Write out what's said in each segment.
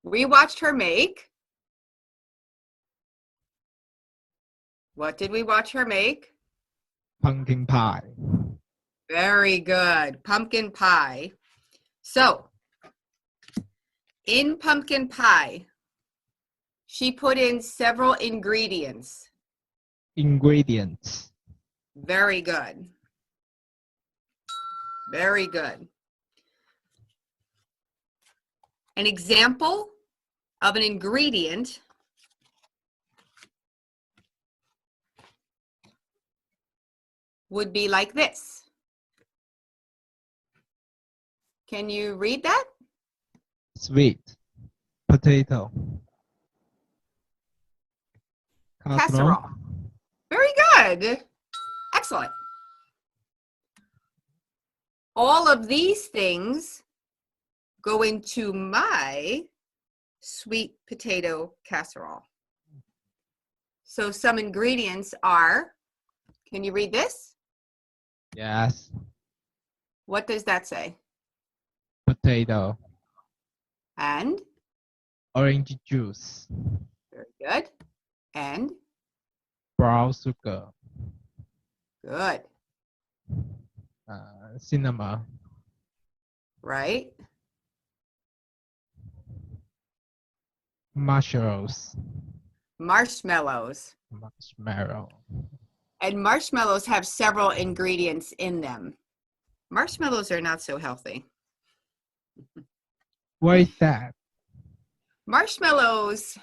We watched her make. What did we watch her make? Pumpkin pie. Very good. Pumpkin pie. So, in pumpkin pie, she put in several ingredients. Ingredients. Very good. Very good. An example of an ingredient would be like this. Can you read that? Sweet potato. Casserole. Very good. Excellent. All of these things go into my sweet potato casserole. So some ingredients are, can you read this? Yes. What does that say? Potato. And? Orange juice. Very good. And? Brown sugar. Good. Cinnamon. Right? Marshmallows. Marshmallows. Marshmallow. And marshmallows have several ingredients in them. Marshmallows are not so healthy. What is that? Marshmallows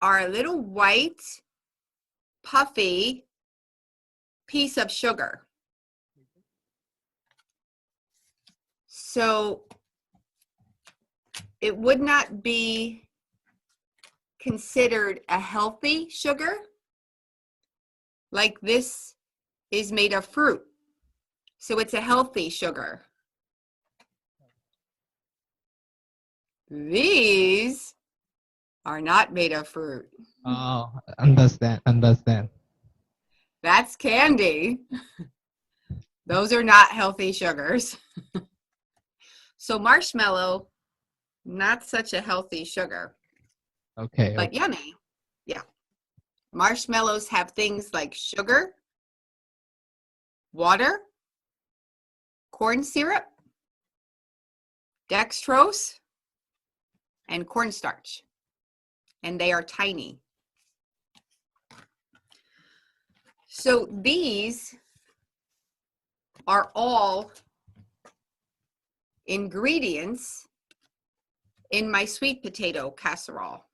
are a little white, puffy piece of sugar. So it would not be considered a healthy sugar. Like this is made of fruit. So it's a healthy sugar. These are not made of fruit. Oh, understand. That's candy. Those are not healthy sugars. So marshmallow, not such a healthy sugar. Okay. But yummy. Yeah. Marshmallows have things like sugar, water, corn syrup, dextrose, and cornstarch. And they are tiny. So these are all ingredients in my sweet potato casserole.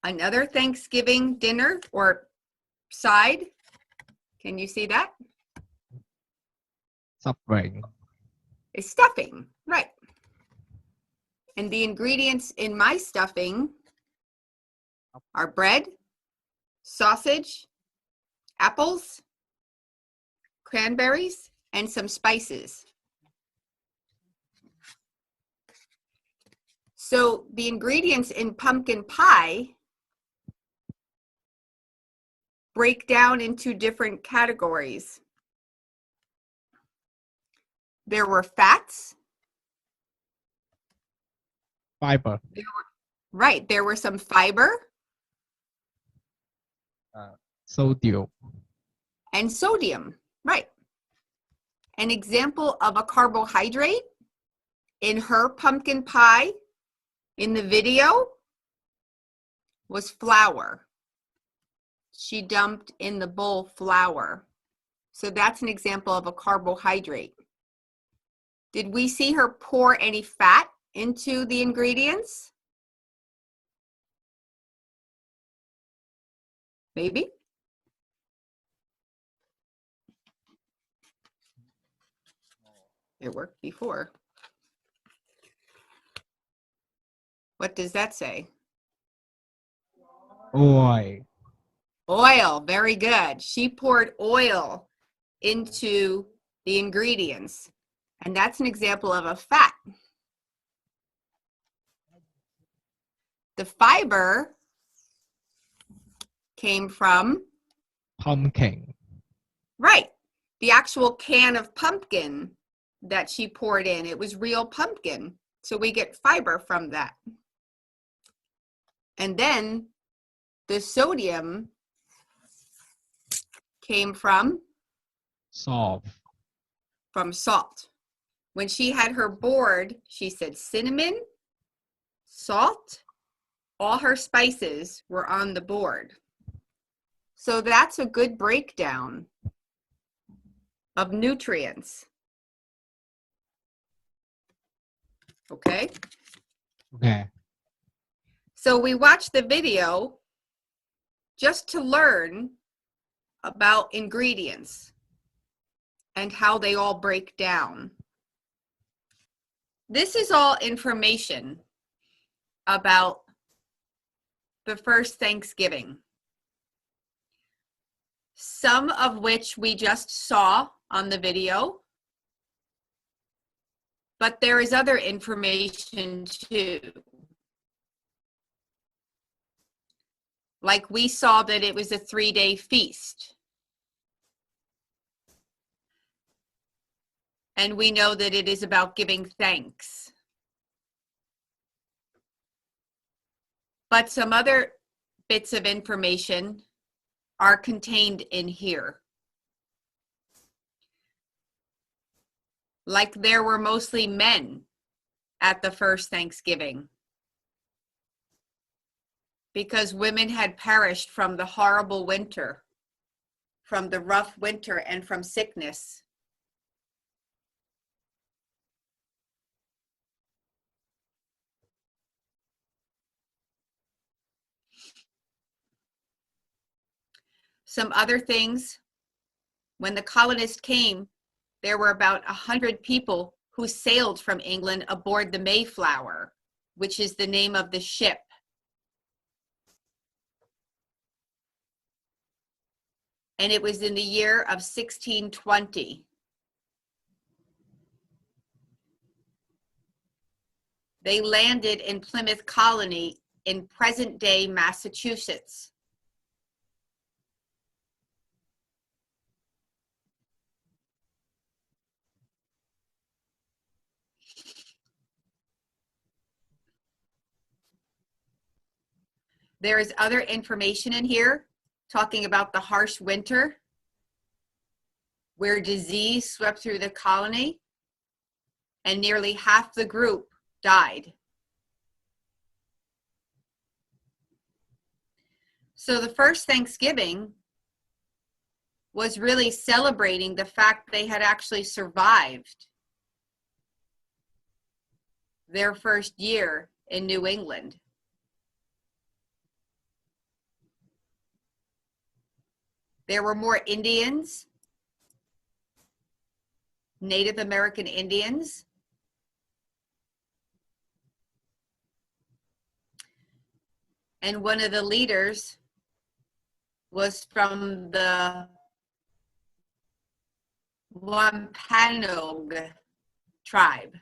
Another Thanksgiving dinner or side, can you see that? Stuffing. Is stuffing, right. And the ingredients in my stuffing are bread, sausage, apples, cranberries, and some spices. So the ingredients in pumpkin pie break down into different categories. There were fats. Fiber. Right, there were some fiber. Sodium. And sodium, right. An example of a carbohydrate in her pumpkin pie in the video was flour. She dumped in the bowl flour. So that's an example of a carbohydrate. Did we see her pour any fat into the ingredients? Maybe. It worked before. What does that say? Oil. Oil, very good. She poured oil into the ingredients. And that's an example of a fat. The fiber came from? Pumpkin. Right. The actual can of pumpkin that she poured in. It was real pumpkin. So we get fiber from that. And then the sodium came from Salt. salt. When she had her board, she said cinnamon, salt, all her spices were on the board. So that's a good breakdown of nutrients. Okay? Okay. So we watched the video just to learn about ingredients and how they all break down. This is all information about the first Thanksgiving, some of which we just saw on the video, but there is other information too. Like we saw that it was a 3-day feast. And we know that it is about giving thanks. But some other bits of information are contained in here. Like there were mostly men at the first Thanksgiving, because women had perished from the horrible winter, from the rough winter, and from sickness. Some other things, when the colonists came, there were about 100 people who sailed from England aboard the Mayflower, which is the name of the ship. And it was in the year of 1620. They landed in Plymouth Colony in present-day Massachusetts. There is other information in here talking about the harsh winter where disease swept through the colony and nearly half the group died. So the first Thanksgiving was really celebrating the fact they had actually survived their first year in New England. There were more Indians, Native American Indians. And one of the leaders was from the Wampanoag tribe.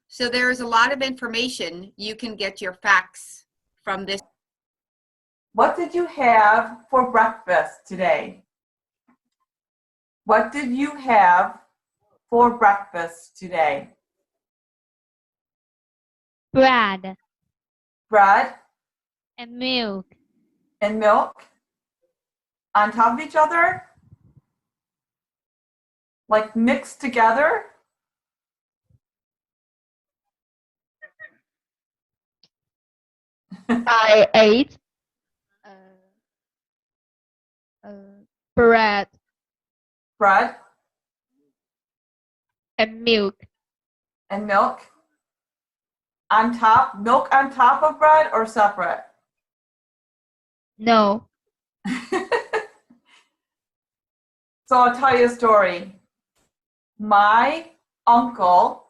So there is a lot of information. You can get your facts from this. What did you have for breakfast today? What did you have for breakfast today? Bread Bread and milk. and milk on top of each other? Like mixed together? I ate bread Bread and milk. and milk on top, milk on top of bread or separate? No. So I'll tell you a story. My uncle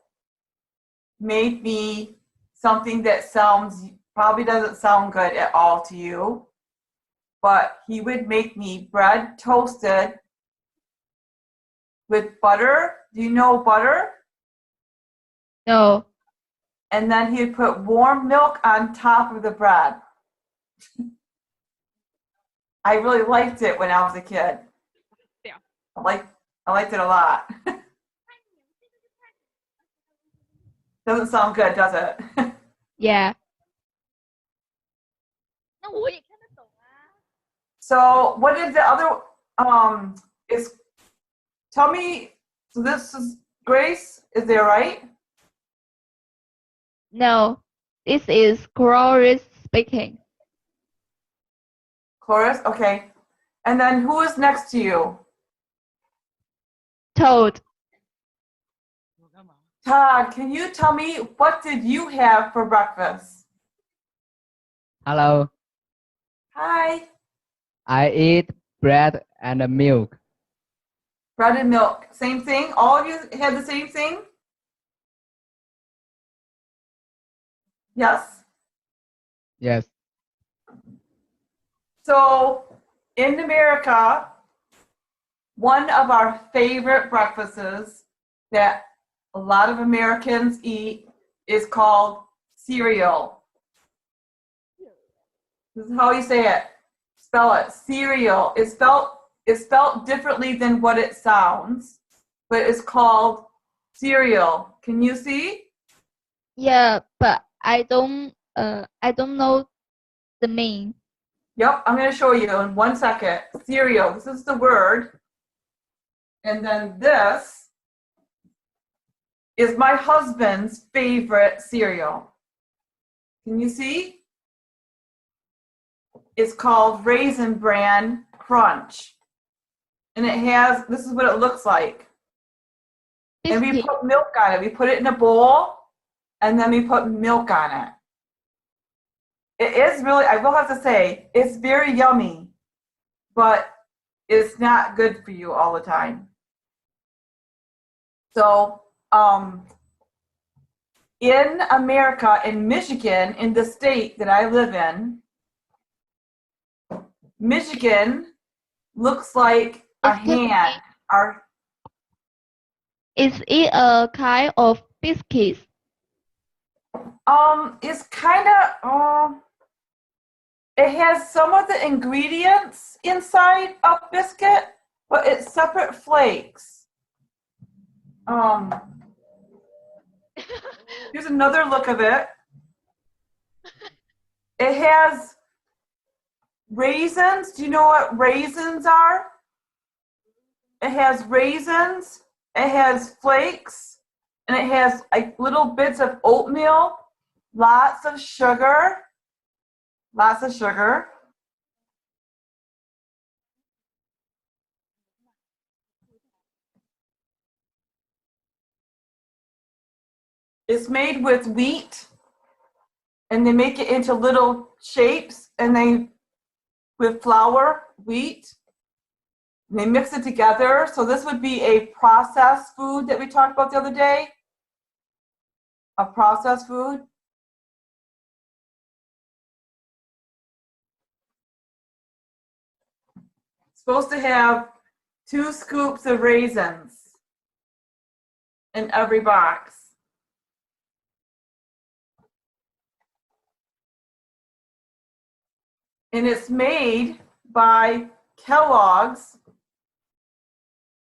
made me something that probably doesn't sound good at all to you, but he would make me bread toasted with butter. Do you know butter? No. And then he'd put warm milk on top of the bread. I really liked it when I was a kid. I liked it a lot. Doesn't sound good, does it? Yeah. 那我也看得懂啊。 So what is the other is tell me, so this is Grace, is there right? No, this is Chloris speaking. Chloris, okay. And then who is next to you? Toad. Todd, can you tell me what did you have for breakfast? Hello. Hi. I eat bread and milk. Bread and milk. Same thing? All of you had the same thing? Yes? Yes. So in America, one of our favorite breakfasts that a lot of Americans eat is called cereal. This is how you say it. Spell it. Cereal. It's spelled differently than what it sounds, but it's called cereal. Can you see? Yeah, but I don't know the meaning. Yep, I'm going to show you in 1 second. Cereal. This is the word. And then this is my husband's favorite cereal. Can you see? It's called Raisin Bran Crunch. And it has, this is what it looks like. And we Biscuit. put milk on it. We put it in a bowl, and then we put milk on it. It is really, I will have to say, it's very yummy, but it's not good for you all the time. So, in America, in Michigan, in the state that I live in, Michigan looks like a Excuse me. hand. Is it a kind of biscuit? It's kind of, it has some of the ingredients inside of biscuit, but it's separate flakes. Here's another look of it. It has raisins. Do you know what raisins are? It has raisins, it has flakes, and it has like little bits of oatmeal, lots of sugar. Lots of sugar. It's made with wheat, and they make it into little shapes, and they, with flour, wheat, and they mix it together. So this would be a processed food that we talked about the other day. A processed food. Supposed to have 2 scoops of raisins in every box. And it's made by Kellogg's.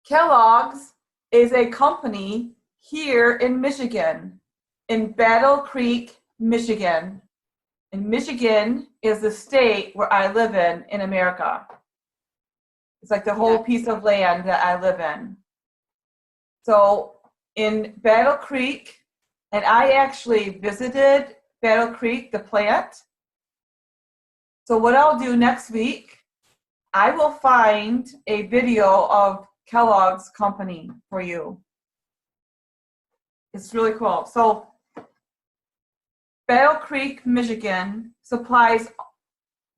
Kellogg's is a company here in Michigan, in Battle Creek, Michigan. And Michigan is the state where I live in America. It's like the whole piece of land that I live in. So in Battle Creek, and I actually visited Battle Creek, the plant. So what I'll do next week, I will find a video of Kellogg's company for you. It's really cool. So Battle Creek, Michigan supplies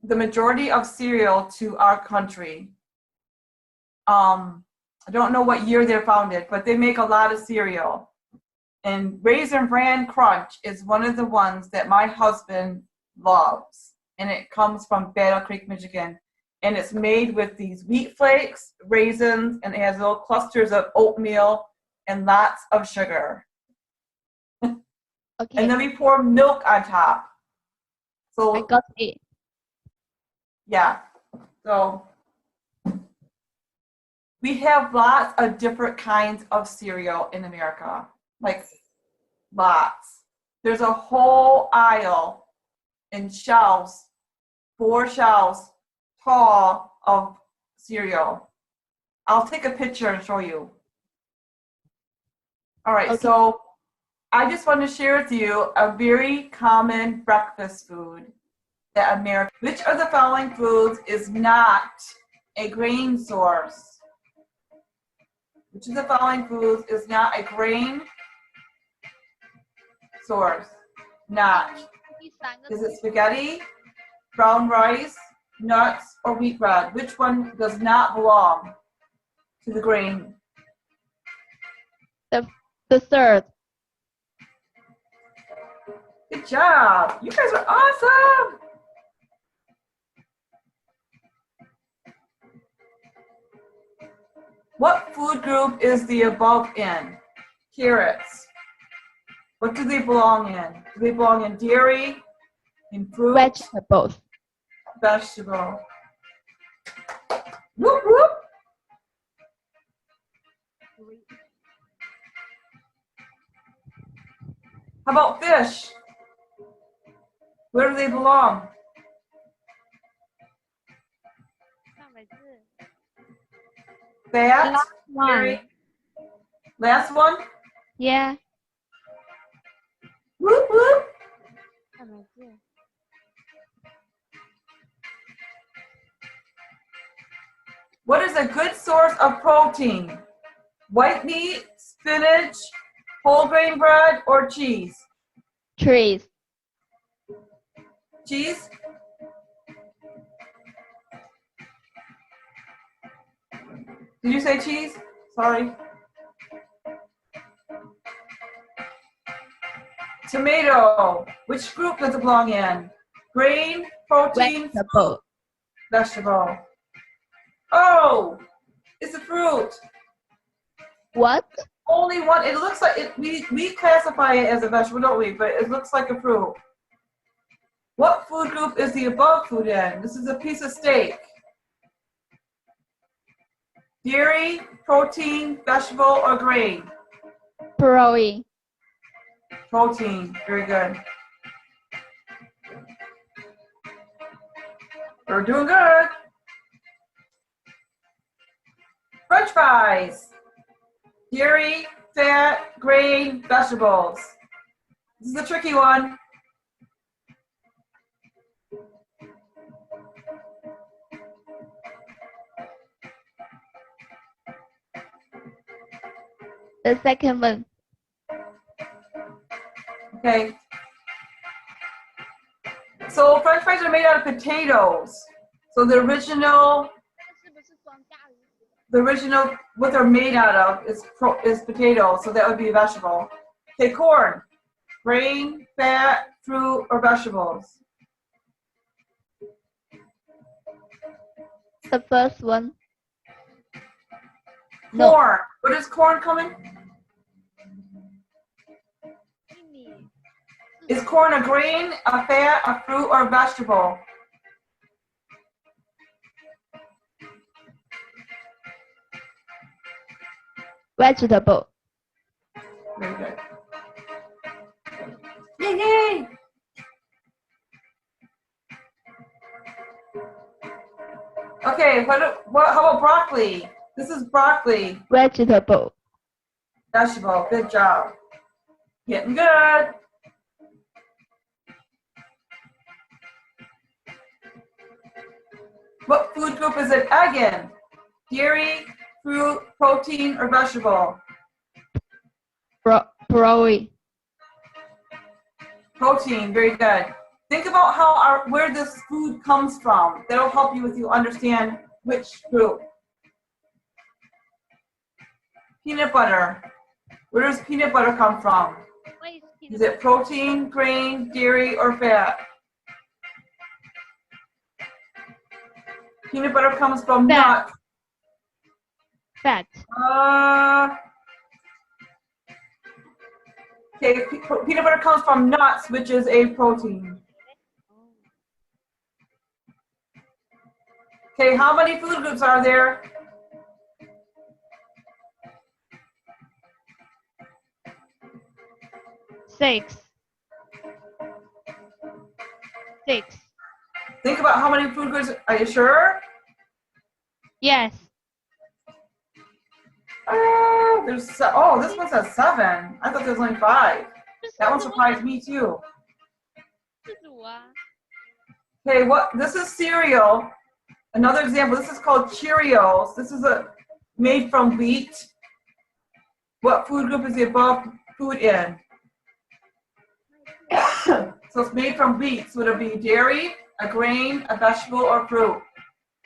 the majority of cereal to our country. I don't know what year they're founded, but they make a lot of cereal. And Raisin Bran Crunch is one of the ones that my husband loves. And it comes from Battle Creek, Michigan. And it's made with these wheat flakes, raisins, and it has little clusters of oatmeal and lots of sugar. Okay, And then we pour milk on top. I So, got it. yeah. So, we have lots of different kinds of cereal in America. Like, lots. there's a whole aisle and shelves, 4 shelves tall of cereal. I'll take a picture and show you. All right, Okay. so I just want to share with you a very common breakfast food that America. Which of the following foods is not a grain source? Which of the following foods is not a grain source? Not. Is it spaghetti, brown rice, nuts, or wheat bread? Which one does not belong to the grain? The third. Good job. You guys are awesome. What food group is the above in? Carrots. What do they belong in? Do they belong in dairy, in fruit, Vegetables. vegetable? Whoop, whoop. How about fish? Where do they belong? Fat, Last one. dairy. Last one? Yeah. Whoop, whoop. What is a good source of protein? White meat, spinach, whole grain bread, or cheese? Trees. Cheese? Did you say cheese? Sorry. Tomato. Which group does it belong in? Grain, protein, Vegetable. vegetable. Oh, it's a fruit. What? Only one. It looks like it. We classify it as a vegetable, don't we? But it looks like a fruit. What food group is the above food in? This is a piece of steak. Dairy, protein, vegetable, or grain? Protein. Protein. Very good. We're doing good. French fries. Dairy, fat, grain, vegetables. This is a tricky one. The second one. Okay. So French fries are made out of potatoes. So the original what they're made out of is potato. So that would be a vegetable. Okay, corn, grain, fat, fruit, or vegetables. The first one. No. Corn. What is corn coming? Is corn a grain, a fat, a fruit, or a vegetable? Vegetable. Very good. Yay, yay! Okay, how about broccoli? This is broccoli. Vegetable. Vegetable. Good job. Getting good. What food group is it egg in? Dairy, fruit, protein, or vegetable? Protein. Protein. Very good. Think about where this food comes from. That'll help you understand which group. Peanut butter. Where does peanut butter come from? Is it protein, grain, dairy, or fat? Peanut butter comes from Fat. nuts. Fat. Okay, peanut butter comes from nuts, which is a protein. Okay, how many food groups are there? Six. 6. Think about how many food groups. Are you sure? Yes. Oh, this one says 7. I thought there was only 5. That one surprised me too. 4组啊。 Okay, this is cereal. Another example, this is called Cheerios. This is made from wheat. What food group is the above food in? So it's made from wheat. So it'll be dairy, a grain, a vegetable, or fruit.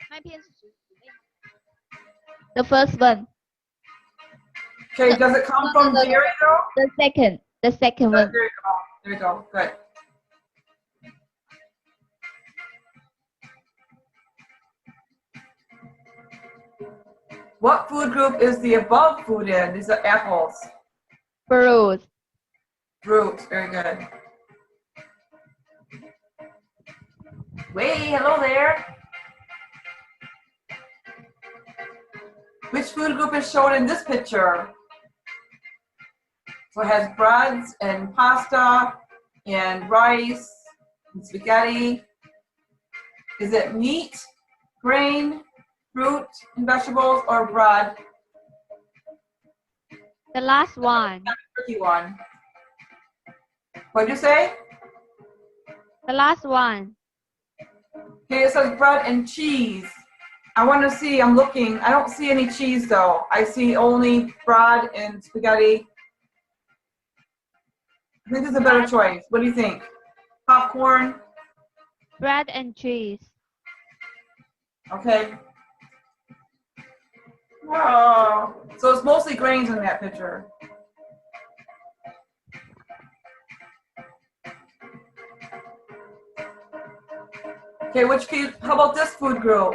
麦片是属于谷类。The first one. Okay, does it come from dairy though? The second one. There you go. There you go. Good. What food group is the above food in? These are apples. Fruit. Fruit. Very good. Wait, hello there. Which food group is shown in this picture? So it has breads and pasta and rice and spaghetti. Is it meat, grain, fruit and vegetables, or bread? The last one. Tricky one. What'd you say? The last one. Okay, it says bread and cheese. I want to see, I'm looking. I don't see any cheese though. I see only bread and spaghetti. I think this is a better choice. What do you think? Popcorn? Bread and cheese. Okay. Oh, so it's mostly grains in that picture. Okay, how about this food group?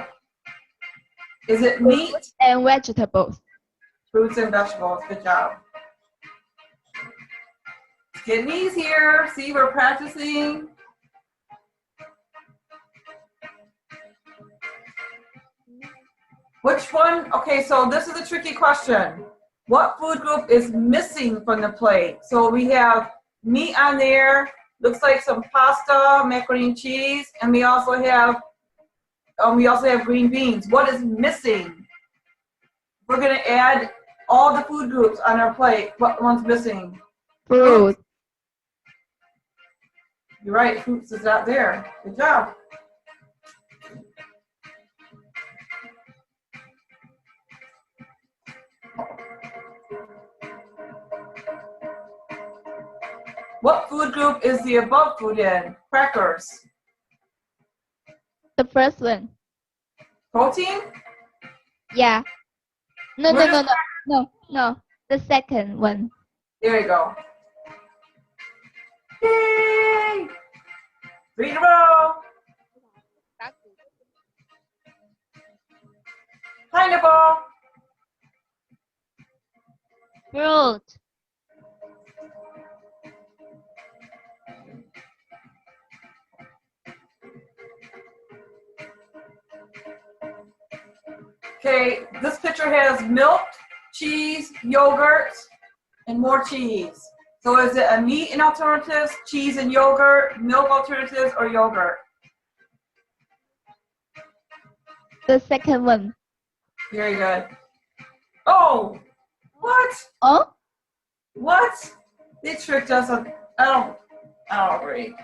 Is it meat? Fruits and vegetables. Fruits and vegetables, good job. It's getting easier. See, we're practicing. Which one? Okay, so this is a tricky question. What food group is missing from the plate? So we have meat on there, looks like some pasta, macaroni and cheese, and we also have green beans. What is missing? We're gonna add all the food groups on our plate. What one's missing? Fruit. You're right, fruits is not there. Good job. What food group is the above food in? Crackers. The first one. Protein? Yeah. No. The second one. There you go. Yay! 3 in a row. Pineapple. Fruit. Okay, this picture has milk, cheese, yogurt, and more cheese. So is it a meat and alternatives, cheese and yogurt, milk alternatives, or yogurt? The second one. Very good. Oh, what? Oh? What? They tricked us on, I don't agree.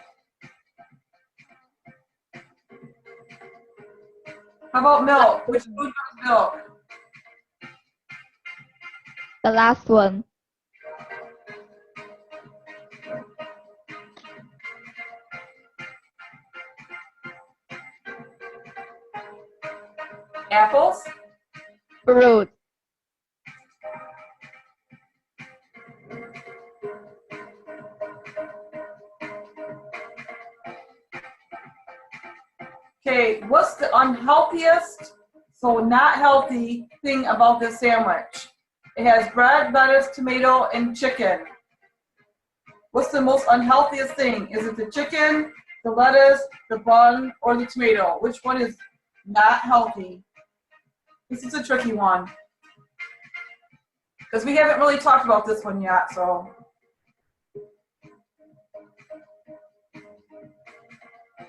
How about milk? Which food is milk? The last one. Apples? Fruit. Okay, what's the unhealthiest, so not healthy, thing about this sandwich? It has bread, lettuce, tomato, and chicken. What's the most unhealthiest thing? Is it the chicken, the lettuce, the bun, or the tomato? Which one is not healthy? This is a tricky one. Because we haven't really talked about this one yet, so.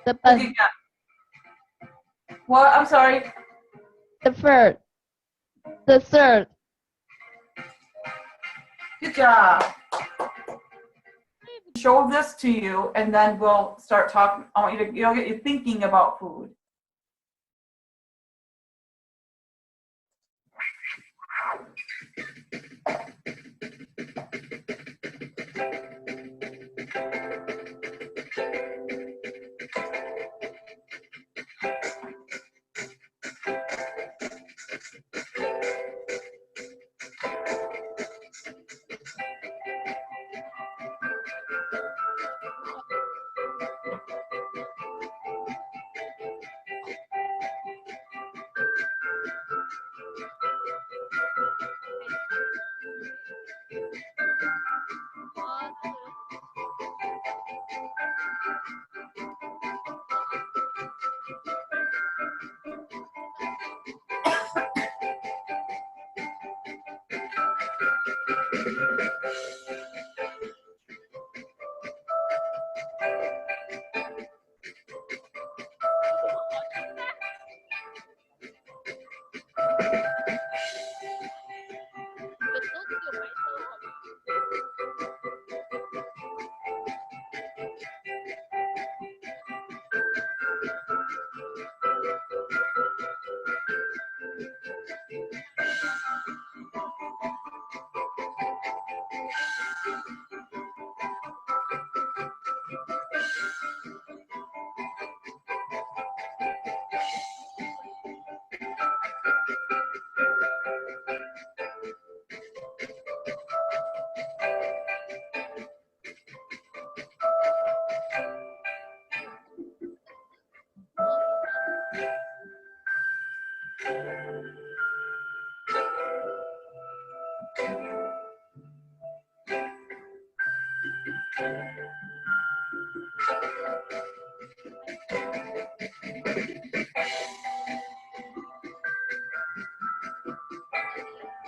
The Look bun. again. What? I'm sorry. The third. The third. Good job. Show this to you, and then we'll start talking. I want you to, get you thinking about food.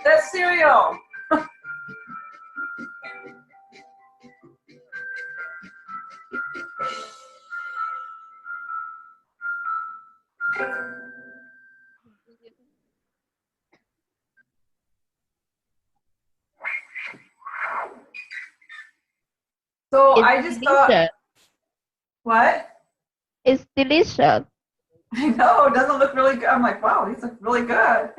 That's cereal. So It's I just thought, delicious. what? It's delicious. I know, it doesn't look really good. I'm like, wow, these look really good.